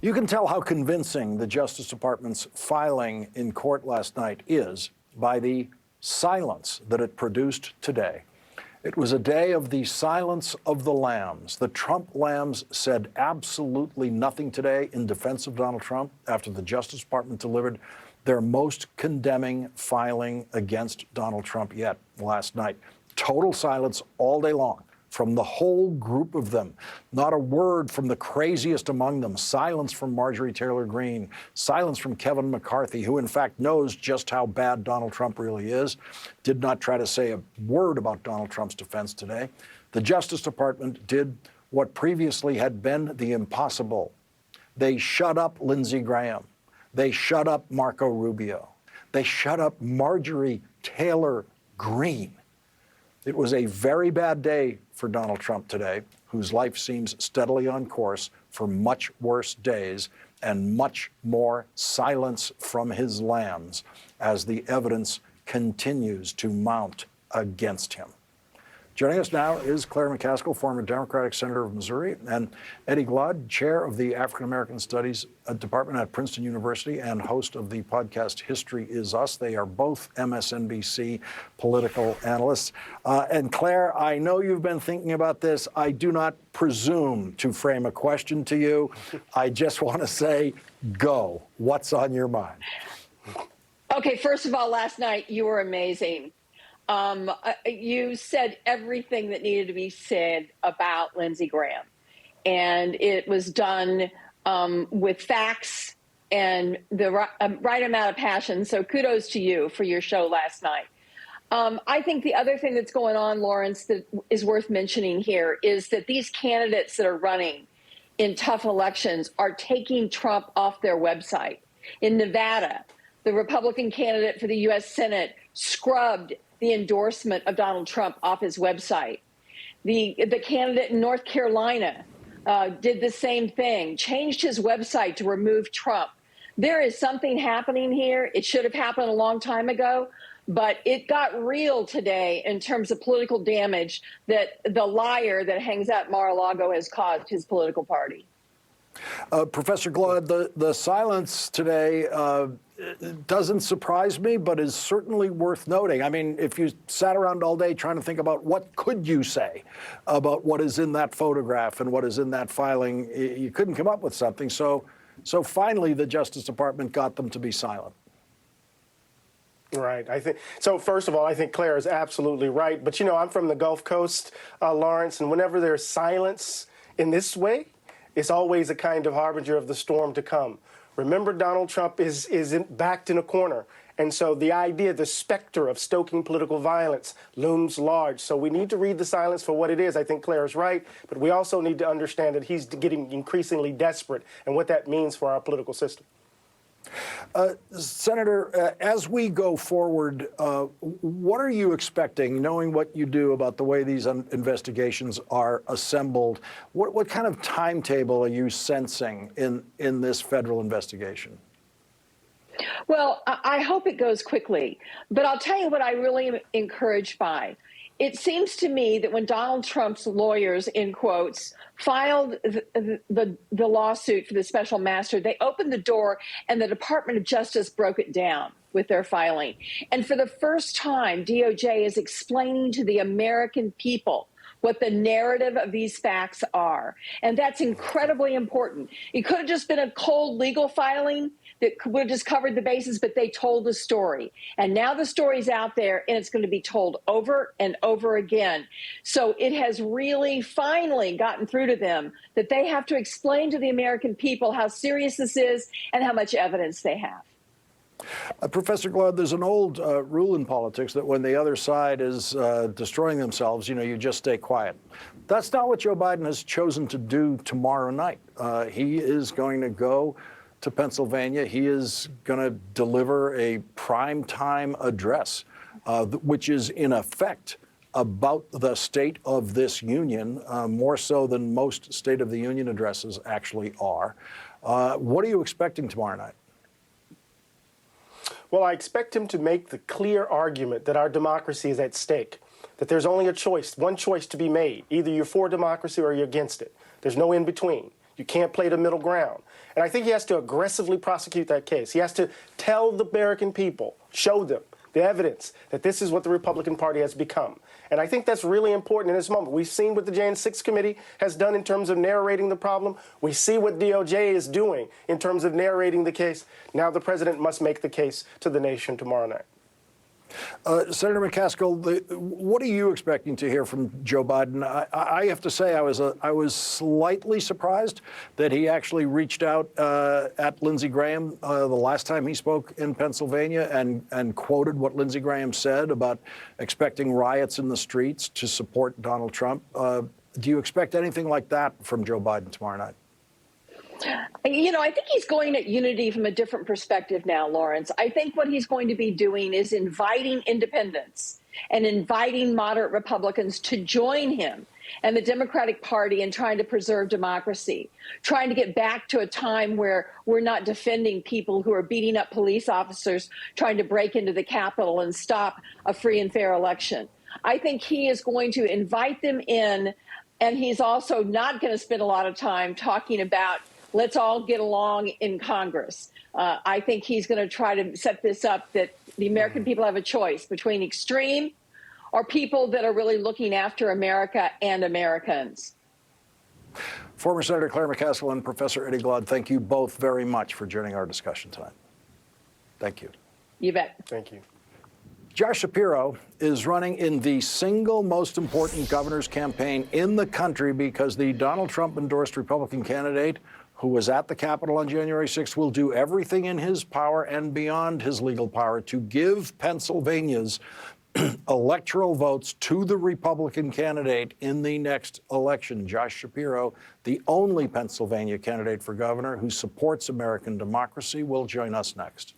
You can tell how convincing the Justice Department's filing in court last night is by the silence that it produced today. It was a day of the silence of the lambs. The Trump lambs said absolutely nothing today in defense of Donald Trump after the Justice Department delivered their most condemning filing against Donald Trump yet last night. Total silence all day long from the whole group of them. Not a word from the craziest among them. Silence from Marjorie Taylor Greene. Silence from Kevin McCarthy, who in fact knows just how bad Donald Trump really is. Did not try to say a word about Donald Trump's defense today. The Justice Department did what previously had been the impossible. They shut up Lindsey Graham. They shut up Marco Rubio. They shut up Marjorie Taylor Greene. It was a very bad day for Donald Trump today, whose life seems steadily on course for much worse days and much more silence from his lambs as the evidence continues to mount against him. Joining us now is Claire McCaskill, former Democratic Senator of Missouri, and Eddie Glaude, chair of the African American Studies Department at Princeton University and host of the podcast History Is Us. They are both MSNBC political analysts. And Claire, I know you've been thinking about this. I do not presume to frame a question to you. I just want to say, go. What's on your mind? Okay, first of all, last night you were amazing. You said everything that needed to be said about Lindsey Graham, and it was done with facts and the right amount of passion. So kudos to you for your show last night. I think the other thing that's going on, Lawrence, that is worth mentioning here is that these candidates that are running in tough elections are taking Trump off their website. In Nevada, the Republican candidate for the U.S. Senate scrubbed the endorsement of Donald Trump off his website. The candidate in North Carolina did the same thing, changed his website to remove Trump. There is something happening here. It should have happened a long time ago, but it got real today in terms of political damage that the liar that hangs out in Mar-a-Lago has caused his political party. Professor Glaude, the silence today doesn't surprise me, but is certainly worth noting. I mean, if you sat around all day trying to think about what could you say about what is in that photograph and what is in that filing, you couldn't come up with something. So finally, the Justice Department got them to be silent. Right. I think so. First of all, I think Claire is absolutely right. But, you know, I'm from the Gulf Coast, Lawrence, and whenever there's silence in this way, it's always a kind of harbinger of the storm to come. Remember, Donald Trump is backed in a corner. And so the idea, the specter of stoking political violence looms large. So we need to read the silence for what it is. I think Claire is right. But we also need to understand that he's getting increasingly desperate and what that means for our political system. Senator, as we go forward, what are you expecting, knowing what you do about the way these investigations are assembled? What kind of timetable are you sensing in this federal investigation? Well, I hope it goes quickly, but I'll tell you what I really am encouraged by. It seems to me that when Donald Trump's lawyers, in quotes, filed the lawsuit for the special master, they opened the door and the Department of Justice broke it down with their filing. And for the first time, DOJ is explaining to the American people what the narrative of these facts are. And that's incredibly important. It could have just been a cold legal filing that would have just covered the bases, but they told the story. And now the story's out there, and it's going to be told over and over again. So it has really finally gotten through to them that they have to explain to the American people how serious this is and how much evidence they have. Professor Glaude, there's an old rule in politics that when the other side is destroying themselves, you just stay quiet. That's not what Joe Biden has chosen to do tomorrow night. He is going to go to Pennsylvania. He is going to deliver a primetime address, which is in effect about the state of this union, more so than most State of the Union addresses actually are. What are you expecting tomorrow night? Well, I expect him to make the clear argument that our democracy is at stake, that there's only a choice, one choice to be made. Either you're for democracy or you're against it. There's no in between. You can't play the middle ground. And I think he has to aggressively prosecute that case. He has to tell the American people, show them the evidence that this is what the Republican Party has become. And I think that's really important in this moment. We've seen what the Jan 6 Committee has done in terms of narrating the problem. We see what DOJ is doing in terms of narrating the case. Now the president must make the case to the nation tomorrow night. Senator McCaskill, what are you expecting to hear from Joe Biden? I have to say I was slightly surprised that he actually reached out at Lindsey Graham the last time he spoke in Pennsylvania and quoted what Lindsey Graham said about expecting riots in the streets to support Donald Trump. Do you expect anything like that from Joe Biden tomorrow night? You know, I think he's going at unity from a different perspective now, Lawrence. I think what he's going to be doing is inviting independents and inviting moderate Republicans to join him and the Democratic Party in trying to preserve democracy, trying to get back to a time where we're not defending people who are beating up police officers, trying to break into the Capitol and stop a free and fair election. I think he is going to invite them in, and he's also not going to spend a lot of time talking about let's all get along in Congress. I think he's going to try to set this up that the American people have a choice between extreme or people that are really looking after America and Americans. Former Senator Claire McCaskill and Professor Eddie Glaude, thank you both very much for joining our discussion tonight. Thank you. You bet. Thank you. Josh Shapiro is running in the single most important governor's campaign in the country because the Donald Trump endorsed Republican candidate who was at the Capitol on January 6th will do everything in his power and beyond his legal power to give Pennsylvania's electoral votes to the Republican candidate in the next election. Josh Shapiro, the only Pennsylvania candidate for governor who supports American democracy, will join us next.